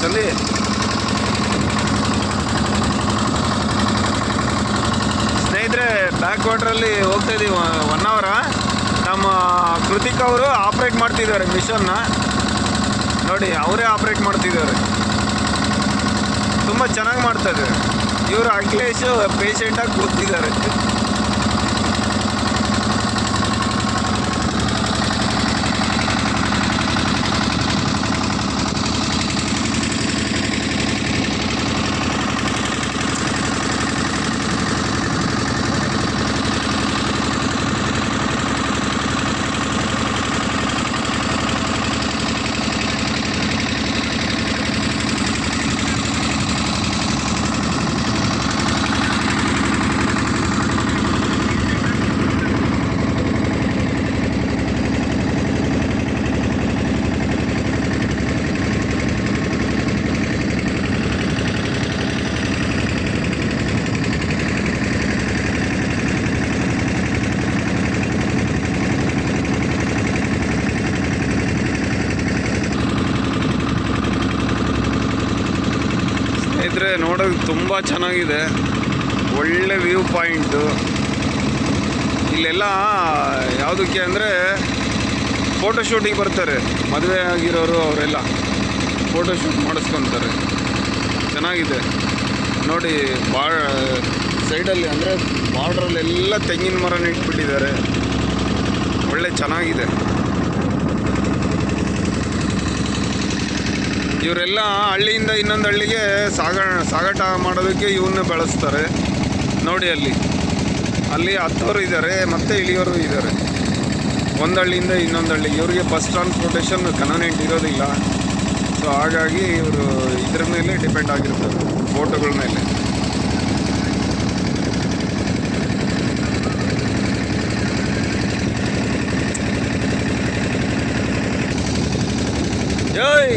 ವಾಟರಲ್ಲಿ. ಸ್ನೇಹಿತರೆ, ಬ್ಯಾಕ್ ವಾಟ್ರಲ್ಲಿ ಹೋಗ್ತಾ ಇದ್ದೀವಿ 1 ಅವರ. ನಮ್ಮ ಕೃತಿಕ್ ಅವರು ಆಪ್ರೇಟ್ ಮಾಡ್ತಿದ್ದಾರೆ ಮಿಷನ್ನ. ನೋಡಿ, ಅವರೇ ಆಪ್ರೇಟ್ ಮಾಡ್ತಿದ್ದಾರೆ, ತುಂಬ ಚೆನ್ನಾಗಿ ಮಾಡ್ತಾಯಿದ್ದಾರೆ. ಇವರು ಅಖಿಲೇಶ್ ಪೇಷೆಂಟಾಗಿ ಕೂತಿದ್ದಾರೆ. ಸ್ನೇಹಿತರೆ, ನೋಡೋದು ತುಂಬ ಚೆನ್ನಾಗಿದೆ, ಒಳ್ಳೆ ವ್ಯೂ ಪಾಯಿಂಟು. ಇಲ್ಲೆಲ್ಲ ಯಾವುದಕ್ಕೆ ಅಂದರೆ ಫೋಟೋಶೂಟಿಗೆ ಬರ್ತಾರೆ, ಮದುವೆ ಆಗಿರೋರು ಅವರೆಲ್ಲ ಫೋಟೋಶೂಟ್ ಮಾಡಿಸ್ಕೊತಾರೆ. ಚೆನ್ನಾಗಿದೆ ನೋಡಿ. ಸೈಡಲ್ಲಿ ಅಂದರೆ ಬಾರ್ಡ್ರಲ್ಲೆಲ್ಲ ತೆಂಗಿನ ಮರ ಇಟ್ಬಿಟ್ಟಿದ್ದಾರೆ, ಒಳ್ಳೆ ಚೆನ್ನಾಗಿದೆ. ಇವರೆಲ್ಲ ಹಳ್ಳಿಯಿಂದ ಇನ್ನೊಂದು ಹಳ್ಳಿಗೆ ಸಾಗಾಟ ಮಾಡೋದಕ್ಕೆ ಇವನ್ನ ಬೆಳೆಸ್ತಾರೆ. ನೋಡಿ, ಅಲ್ಲಿ ಹತ್ತೋರು ಇದ್ದಾರೆ, ಮತ್ತು ಇಳಿಯೋರು ಇದ್ದಾರೆ. ಒಂದು ಹಳ್ಳಿಯಿಂದ ಇನ್ನೊಂದು ಹಳ್ಳಿಗೆ ಇವರಿಗೆ ಬಸ್ ಟ್ರಾನ್ಸ್ಪೋರ್ಟೇಷನ್ ಕನ್ವೀನಿಯಂಟ್ ಇರೋದಿಲ್ಲ. ಸೊ ಹಾಗಾಗಿ ಇವರು ಇದ್ರ ಮೇಲೆ ಡಿಪೆಂಡ್ ಆಗಿರ್ತಾರೆ, ಫೋಟೋಗಳ ಮೇಲೆ. ಜೈ